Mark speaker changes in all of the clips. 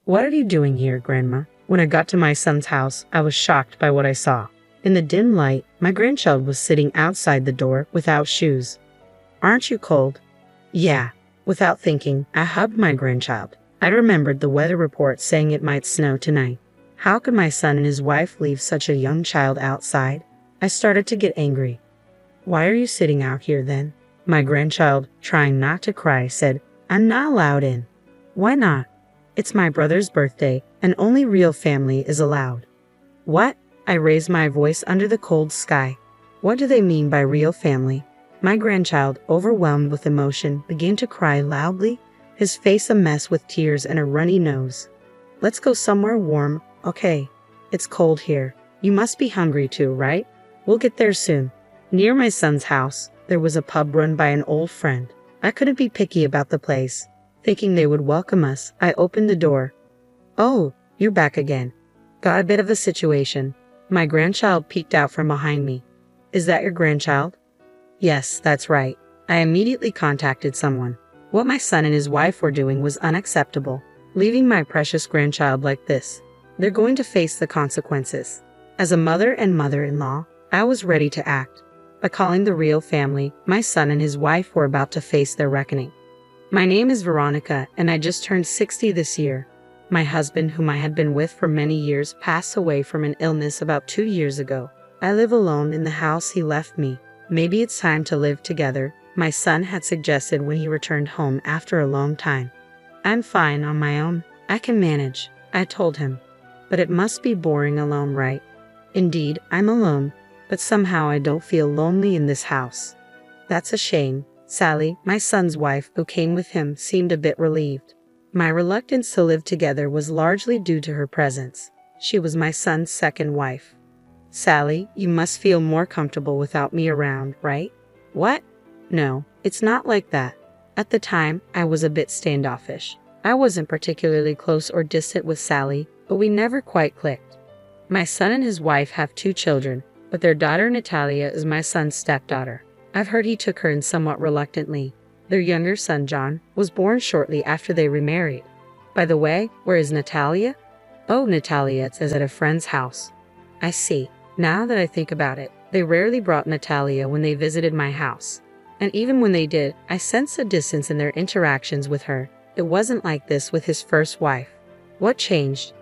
Speaker 1: What are you doing here, Grandma? When I got to my son's house, I was shocked by what I saw. In the dim light, my grandchild was sitting outside the door without shoes. Aren't you cold? Yeah. Without thinking, I hugged my grandchild. I remembered the weather report saying it might snow tonight. How could my son and his wife leave such a young child outside? I started to get angry. Why are you sitting out here then? My grandchild, trying not to cry, said, I'm not allowed in. Why not? It's my brother's birthday, and only real family is allowed. What? I raised my voice under the cold sky. What do they mean by real family? My grandchild, overwhelmed with emotion, began to cry loudly, his face a mess with tears and a runny nose. Let's go somewhere warm, okay? It's cold here. You must be hungry too, right? We'll get there soon. Near my son's house, there was a pub run by an old friend. I couldn't be picky about the place. Thinking they would welcome us, I opened the door. Oh, you're back again. Got a bit of a situation. My grandchild peeked out from behind me. Is that your grandchild? Yes, that's right. I immediately contacted someone. What my son and his wife were doing was unacceptable. Leaving my precious grandchild like this. They're going to face the consequences. As a mother and mother-in-law, I was ready to act. By calling the real family, my son and his wife were about to face their reckoning. My name is Veronica, and I just turned 60 this year. My husband, whom I had been with for many years, passed away from an illness about 2 years ago. I live alone in the house he left me. Maybe it's time to live together, my son had suggested when he returned home after a long time. I'm fine on my own. I can manage, I told him. But it must be boring alone, right? Indeed, I'm alone, but somehow I don't feel lonely in this house. That's a shame. Sally, my son's wife, who came with him, seemed a bit relieved. My reluctance to live together was largely due to her presence. She was my son's second wife. Sally, you must feel more comfortable without me around, right? What? No, it's not like that. At the time, I was a bit standoffish. I wasn't particularly close or distant with Sally, but we never quite clicked. My son and his wife have 2 children, but their daughter Natalia is my son's stepdaughter. I've heard he took her in somewhat reluctantly. Their younger son, John, was born shortly after they remarried. By the way, where is Natalia? Oh, Natalia is at a friend's house. I see. Now that I think about it, they rarely brought Natalia when they visited my house. And even when they did, I sensed a distance in their interactions with her. It wasn't like this with his first wife. What changed?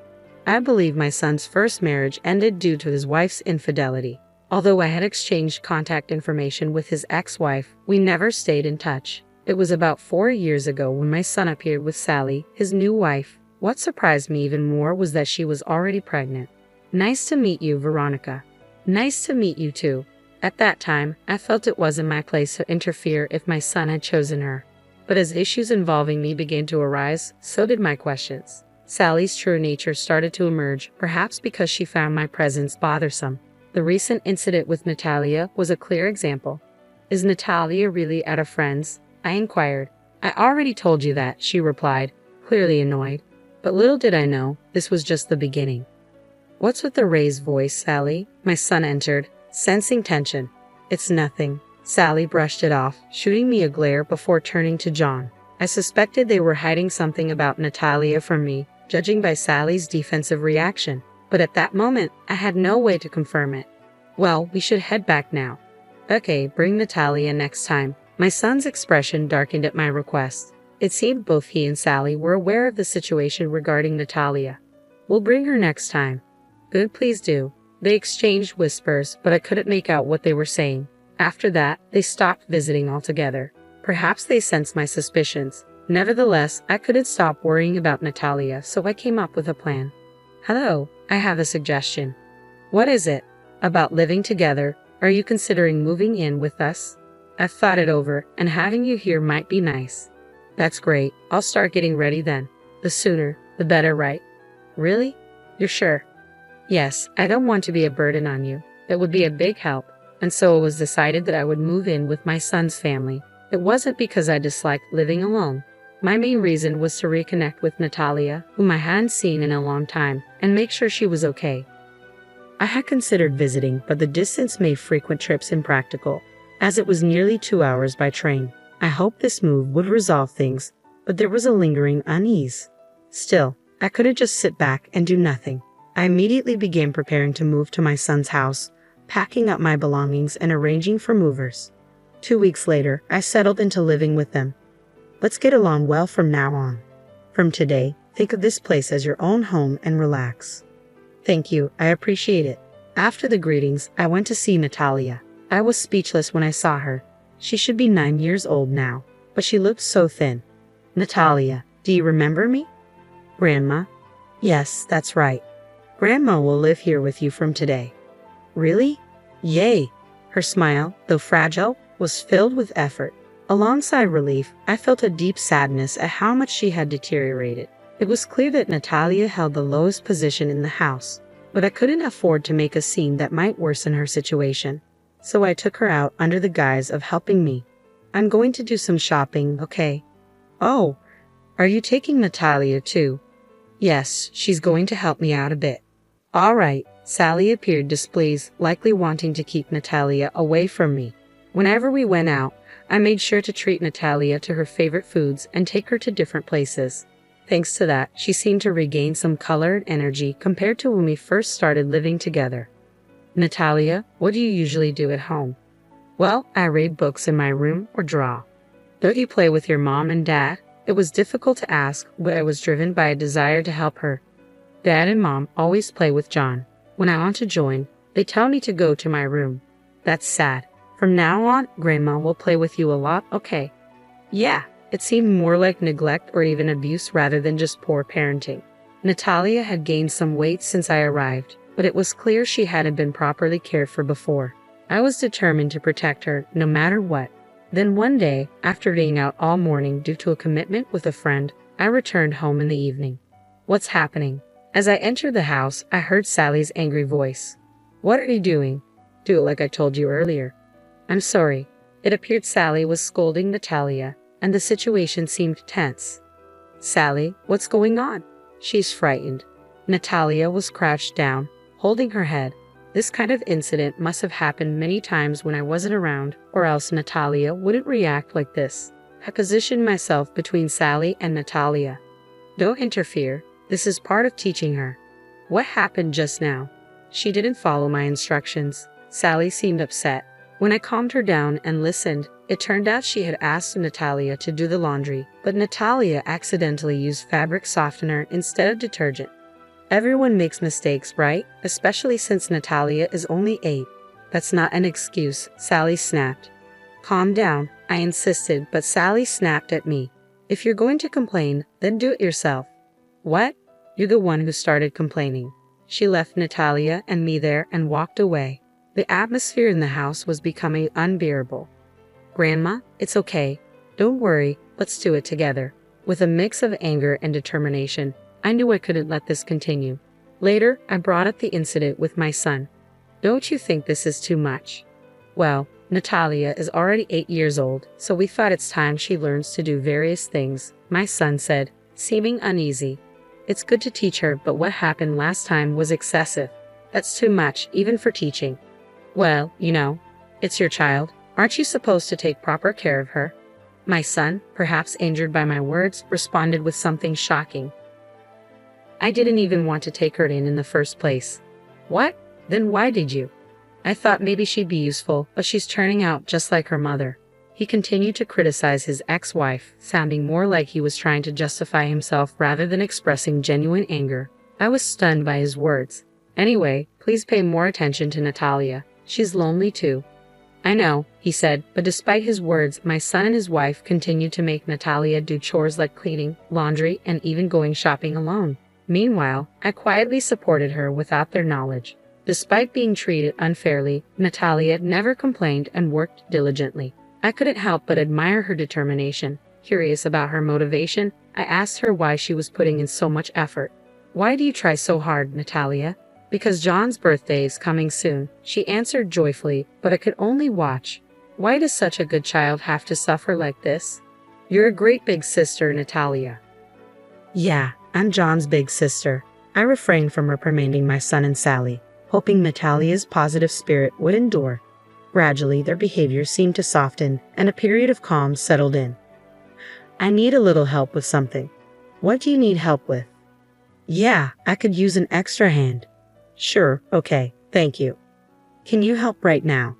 Speaker 1: I believe my son's first marriage ended due to his wife's infidelity. Although I had exchanged contact information with his ex-wife, we never stayed in touch. It was about 4 years ago when my son appeared with Sally, his new wife. What surprised me even more was that she was already pregnant. Nice to meet you, Veronica. Nice to meet you too. At that time, I felt it wasn't my place to interfere if my son had chosen her. But as issues involving me began to arise, so did my questions. Sally's true nature started to emerge, perhaps because she found my presence bothersome. The recent incident with Natalia was a clear example. Is Natalia really at a friend's? I inquired. I already told you that, she replied, clearly annoyed. But little did I know, this was just the beginning. What's with the raised voice, Sally? My son entered, sensing tension. It's nothing. Sally brushed it off, shooting me a glare before turning to John. I suspected they were hiding something about Natalia from me, judging by Sally's defensive reaction. But at that moment, I had no way to confirm it. Well, we should head back now. Okay, bring Natalia next time. My son's expression darkened at my request. It seemed both he and Sally were aware of the situation regarding Natalia. We'll bring her next time. Good, please do. They exchanged whispers, but I couldn't make out what they were saying. After that, they stopped visiting altogether. Perhaps they sensed my suspicions. Nevertheless, I couldn't stop worrying about Natalia, so I came up with a plan. Hello, I have a suggestion. What is it? About living together. Are you considering moving in with us? I've thought it over, and having you here might be nice. That's great. I'll start getting ready then. The sooner, the better, right? Really? You're sure? Yes, I don't want to be a burden on you. It would be a big help. And so it was decided that I would move in with my son's family. It wasn't because I disliked living alone. My main reason was to reconnect with Natalia, whom I hadn't seen in a long time, and make sure she was okay. I had considered visiting, but the distance made frequent trips impractical, as it was nearly 2 hours by train. I hoped this move would resolve things, but there was a lingering unease. Still, I couldn't just sit back and do nothing. I immediately began preparing to move to my son's house, packing up my belongings and arranging for movers. 2 weeks later, I settled into living with them. Let's get along well from now on. From today, think of this place as your own home and relax. Thank you, I appreciate it. After the greetings, I went to see Natalia. I was speechless when I saw her. She should be 9 years old now, but she looked so thin. Natalia, do you remember me? Grandma? Yes, that's right. Grandma will live here with you from today. Really? Yay! Her smile, though fragile, was filled with effort. Alongside relief, I felt a deep sadness at how much she had deteriorated. It was clear that Natalia held the lowest position in the house, but I couldn't afford to make a scene that might worsen her situation. So I took her out under the guise of helping me. I'm going to do some shopping, okay? Oh, are you taking Natalia too? Yes, she's going to help me out a bit. All right, Sally appeared displeased, likely wanting to keep Natalia away from me. Whenever we went out, I made sure to treat Natalia to her favorite foods and take her to different places. Thanks to that, she seemed to regain some color and energy compared to when we first started living together. Natalia, what do you usually do at home? Well, I read books in my room or draw. Don't you play with your mom and dad? It was difficult to ask, but I was driven by a desire to help her. Dad and Mom always play with John. When I want to join, they tell me to go to my room. That's sad. From now on, Grandma will play with you a lot, okay? Yeah, it seemed more like neglect or even abuse rather than just poor parenting. Natalia had gained some weight since I arrived, but it was clear she hadn't been properly cared for before. I was determined to protect her no matter what. Then one day, after being out all morning due to a commitment with a friend, I returned home in the evening. What's happening? As I entered the house, I heard Sally's angry voice. What are you doing? Do it like I told you earlier. I'm sorry. It appeared Sally was scolding Natalia, and the situation seemed tense. Sally, what's going on? She's frightened. Natalia was crouched down, holding her head. This kind of incident must have happened many times when I wasn't around, or else Natalia wouldn't react like this. I positioned myself between Sally and Natalia. Don't interfere. This is part of teaching her. What happened just now? She didn't follow my instructions. Sally seemed upset. When I calmed her down and listened, it turned out she had asked Natalia to do the laundry, but Natalia accidentally used fabric softener instead of detergent. Everyone makes mistakes, right? Especially since Natalia is only 8. That's not an excuse, Sally snapped. Calm down, I insisted, but Sally snapped at me. If you're going to complain, then do it yourself. What? You're the one who started complaining. She left Natalia and me there and walked away. The atmosphere in the house was becoming unbearable. Grandma, it's okay. Don't worry, let's do it together. With a mix of anger and determination, I knew I couldn't let this continue. Later, I brought up the incident with my son. Don't you think this is too much? Well, Natalia is already 8 years old, so we thought it's time she learns to do various things, my son said, seeming uneasy. It's good to teach her, but what happened last time was excessive. That's too much, even for teaching. Well, you know, it's your child. Aren't you supposed to take proper care of her? My son, perhaps injured by my words, responded with something shocking. I didn't even want to take her in the first place. What? Then why did you? I thought maybe she'd be useful, but she's turning out just like her mother. He continued to criticize his ex-wife, sounding more like he was trying to justify himself rather than expressing genuine anger. I was stunned by his words. Anyway, please pay more attention to Natalia. She's lonely too. I know, he said, but despite his words, my son and his wife continued to make Natalia do chores like cleaning, laundry, and even going shopping alone. Meanwhile, I quietly supported her without their knowledge. Despite being treated unfairly, Natalia never complained and worked diligently. I couldn't help but admire her determination. Curious about her motivation, I asked her why she was putting in so much effort. Why do you try so hard, Natalia? Because John's birthday is coming soon, she answered joyfully, but I could only watch. Why does such a good child have to suffer like this? You're a great big sister, Natalia. Yeah, I'm John's big sister. I refrained from reprimanding my son and Sally, hoping Natalia's positive spirit would endure. Gradually, their behavior seemed to soften, and a period of calm settled in. I need a little help with something. What do you need help with? Yeah, I could use an extra hand. Sure, okay, thank you. Can you help right now?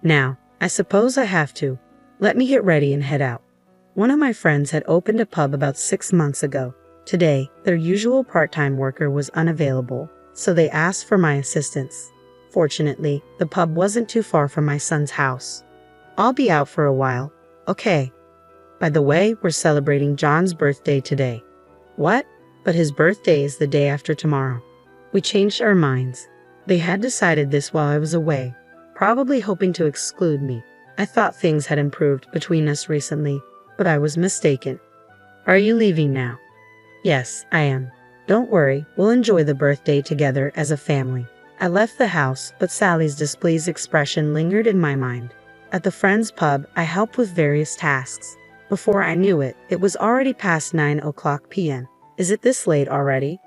Speaker 1: Now, I suppose I have to. Let me get ready and head out. One of my friends had opened a pub about 6 months ago. Today, their usual part-time worker was unavailable, so they asked for my assistance. Fortunately, the pub wasn't too far from my son's house. I'll be out for a while. Okay. By the way, we're celebrating John's birthday today. What? But his birthday is the day after tomorrow. We changed our minds. They had decided this while I was away, probably hoping to exclude me. I thought things had improved between us recently, but I was mistaken. Are you leaving now? Yes, I am. Don't worry, we'll enjoy the birthday together as a family. I left the house, but Sally's displeased expression lingered in my mind. At the friend's pub, I helped with various tasks. Before I knew it, it was already past 9:00 p.m. Is it this late already?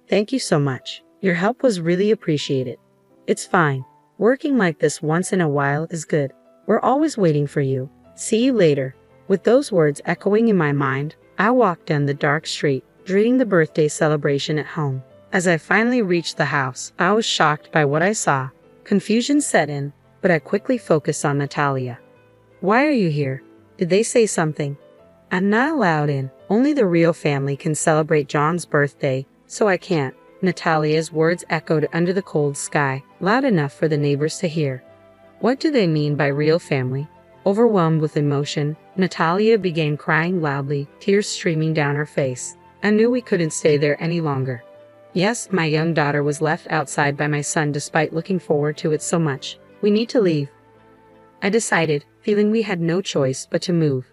Speaker 1: Thank you so much. Your help was really appreciated. It's fine. Working like this once in a while is good. We're always waiting for you. See you later. With those words echoing in my mind, I walked down the dark street, dreading the birthday celebration at home. As I finally reached the house, I was shocked by what I saw. Confusion set in, but I quickly focused on Natalia. Why are you here? Did they say something? I'm not allowed in. Only the real family can celebrate John's birthday, so I can't. Natalia's words echoed under the cold sky, loud enough for the neighbors to hear. What do they mean by real family? Overwhelmed with emotion, Natalia began crying loudly, tears streaming down her face. I knew we couldn't stay there any longer. Yes, my young daughter was left outside by my son despite looking forward to it so much. We need to leave. I decided, feeling we had no choice but to move.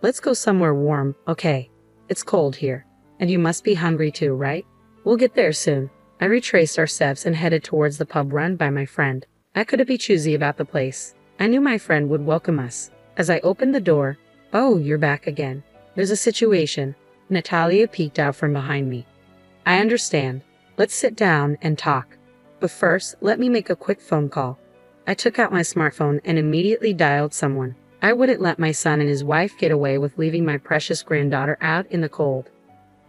Speaker 1: Let's go somewhere warm, okay? It's cold here. And you must be hungry too, right? We'll get there soon. I retraced our steps and headed towards the pub run by my friend. I couldn't be choosy about the place. I knew my friend would welcome us. As I opened the door, "Oh, you're back again. There's a situation." Natalia peeked out from behind me. "I understand. Let's sit down and talk. But first, let me make a quick phone call." I took out my smartphone and immediately dialed someone. I wouldn't let my son and his wife get away with leaving my precious granddaughter out in the cold.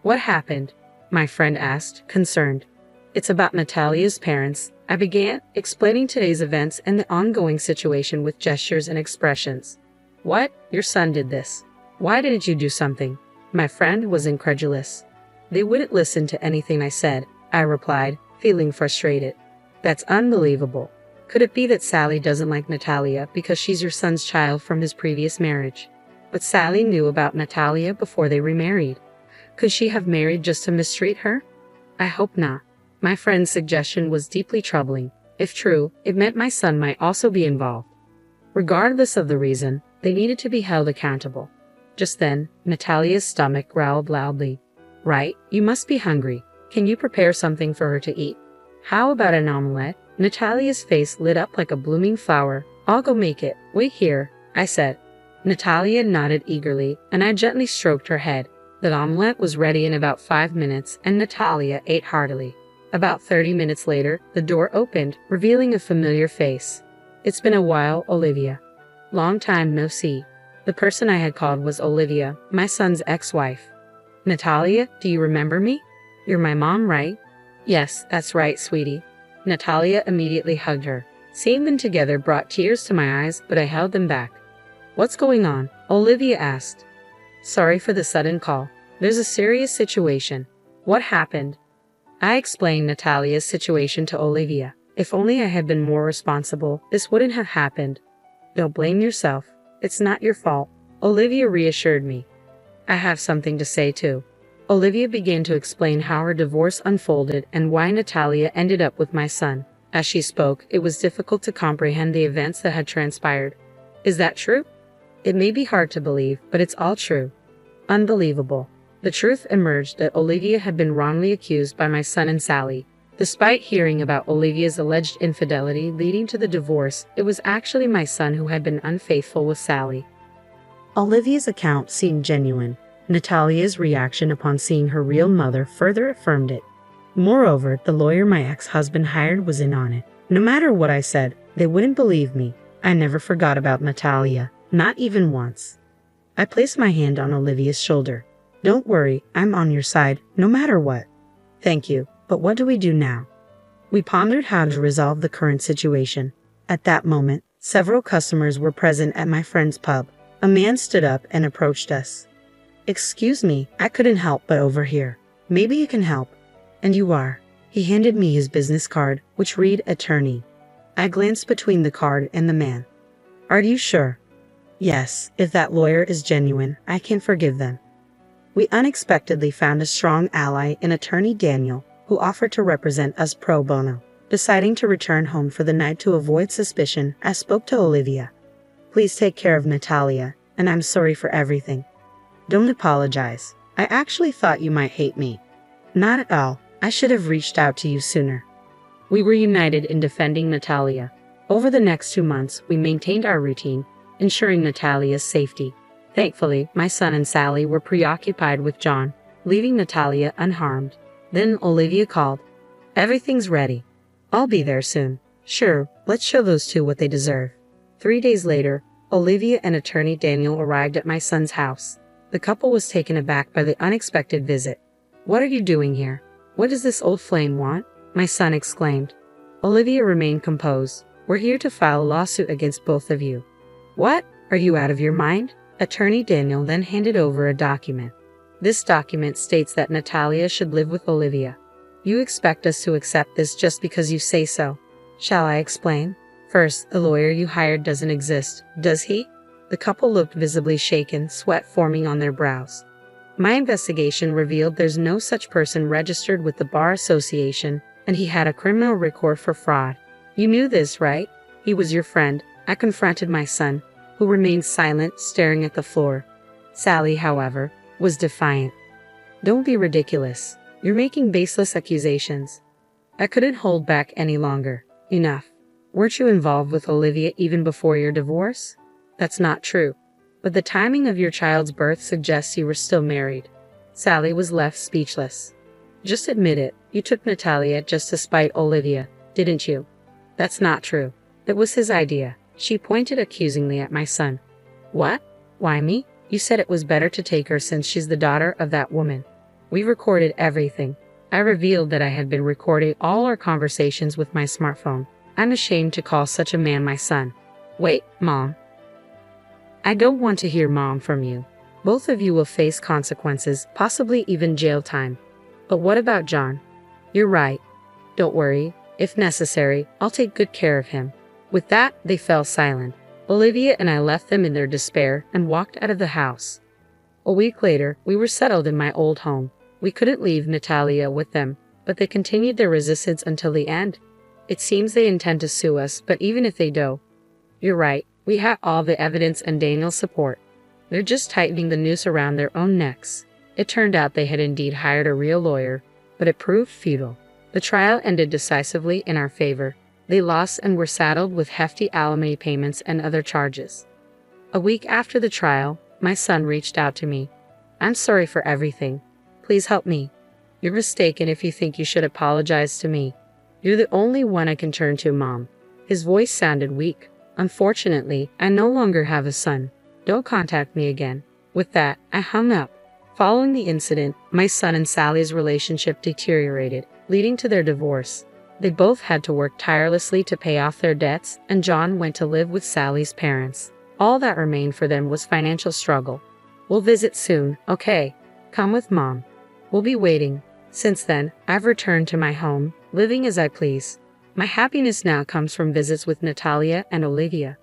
Speaker 1: "What happened?" my friend asked, concerned. "It's about Natalia's parents." I began, explaining today's events and the ongoing situation with gestures and expressions. "What? Your son did this? Why didn't you do something?" My friend was incredulous. "They wouldn't listen to anything I said," I replied, feeling frustrated. "That's unbelievable. Could it be that Sally doesn't like Natalia because she's your son's child from his previous marriage? But Sally knew about Natalia before they remarried. Could she have married just to mistreat her? I hope not." My friend's suggestion was deeply troubling. If true, it meant my son might also be involved. Regardless of the reason, they needed to be held accountable. Just then, Natalia's stomach growled loudly. "Right, you must be hungry. Can you prepare something for her to eat? How about an omelette?" Natalia's face lit up like a blooming flower. "I'll go make it. Wait here," I said. Natalia nodded eagerly, and I gently stroked her head. The omelette was ready in about 5 minutes, and Natalia ate heartily. About 30 minutes later, the door opened, revealing a familiar face. "It's been a while, Olivia. Long time no see." The person I had called was Olivia, my son's ex-wife. "Natalia, do you remember me? You're my mom, right?" "Yes, that's right, sweetie." Natalia immediately hugged her. Seeing them together brought tears to my eyes, but I held them back. "What's going on?" Olivia asked. "Sorry for the sudden call. There's a serious situation." "What happened?" I explained Natalia's situation to Olivia. "If only I had been more responsible, this wouldn't have happened." "Don't blame yourself. It's not your fault," Olivia reassured me. "I have something to say too." Olivia began to explain how her divorce unfolded and why Natalia ended up with my son. As she spoke, it was difficult to comprehend the events that had transpired. "Is that true?" "It may be hard to believe, but it's all true." Unbelievable. The truth emerged that Olivia had been wrongly accused by my son and Sally. Despite hearing about Olivia's alleged infidelity leading to the divorce, it was actually my son who had been unfaithful with Sally. Olivia's account seemed genuine. Natalia's reaction upon seeing her real mother further affirmed it. Moreover, the lawyer my ex-husband hired was in on it. No matter what I said, they wouldn't believe me. I never forgot about Natalia, not even once. I placed my hand on Olivia's shoulder. "Don't worry, I'm on your side, no matter what." Thank you, but what do we do now? We pondered how to resolve the current situation. At that moment, several customers were present at my friend's pub. A man stood up and approached us. Excuse me, I couldn't help but overhear. Maybe you can help. And you are. He handed me his business card, which read attorney. I glanced between the card and the man. Are you sure? Yes, if that lawyer is genuine, I can forgive them. We unexpectedly found a strong ally in attorney Daniel, who offered to represent us pro bono. Deciding to return home for the night to avoid suspicion, I spoke to Olivia. Please take care of Natalia, and I'm sorry for everything. Don't apologize. I actually thought you might hate me. Not at all. I should have reached out to you sooner. We were united in defending Natalia. Over the next 2 months, we maintained our routine, ensuring Natalia's safety. Thankfully, my son and Sally were preoccupied with John, leaving Natalia unharmed. Then Olivia called. Everything's ready. I'll be there soon. Sure, let's show those two what they deserve. 3 days later, Olivia and attorney Daniel arrived at my son's house. The couple was taken aback by the unexpected visit. What are you doing here? What does this old flame want? My son exclaimed. Olivia remained composed. We're here to file a lawsuit against both of you. What? Are you out of your mind? Attorney Daniel then handed over a document. This document states that Natalia should live with Olivia. You expect us to accept this just because you say so. Shall I explain? First, the lawyer you hired doesn't exist, does he? The couple looked visibly shaken, sweat forming on their brows. My investigation revealed there's no such person registered with the Bar Association, and he had a criminal record for fraud. You knew this, right? He was your friend. I confronted my son, who remained silent, staring at the floor. Sally, however, was defiant. Don't be ridiculous. You're making baseless accusations. I couldn't hold back any longer. Enough. Weren't you involved with Olivia even before your divorce? That's not true. But the timing of your child's birth suggests you were still married. Sally was left speechless. Just admit it. You took Natalia just to spite Olivia, didn't you? That's not true. It was his idea. She pointed accusingly at my son. What? Why me? You said it was better to take her since she's the daughter of that woman. We recorded everything. I revealed that I had been recording all our conversations with my smartphone. I'm ashamed to call such a man my son. Wait, Mom. I don't want to hear Mom from you. Both of you will face consequences, possibly even jail time. But what about John? You're right. Don't worry. If necessary, I'll take good care of him. With that, they fell silent. Olivia and I left them in their despair and walked out of the house. A week later, we were settled in my old home. We couldn't leave Natalia with them, but they continued their resistance until the end. It seems they intend to sue us, but even if they do, you're right, we have all the evidence and Daniel's support. They're just tightening the noose around their own necks. It turned out they had indeed hired a real lawyer, but it proved futile. The trial ended decisively in our favor. They lost and were saddled with hefty alimony payments and other charges. A week after the trial, my son reached out to me. I'm sorry for everything. Please help me. You're mistaken if you think you should apologize to me. You're the only one I can turn to, Mom. His voice sounded weak. Unfortunately, I no longer have a son. Don't contact me again. With that, I hung up. Following the incident, my son and Sally's relationship deteriorated, leading to their divorce. They both had to work tirelessly to pay off their debts, and John went to live with Sally's parents. All that remained for them was financial struggle. We'll visit soon, okay? Come with Mom. We'll be waiting. Since then, I've returned to my home, living as I please. My happiness now comes from visits with Natalia and Olivia.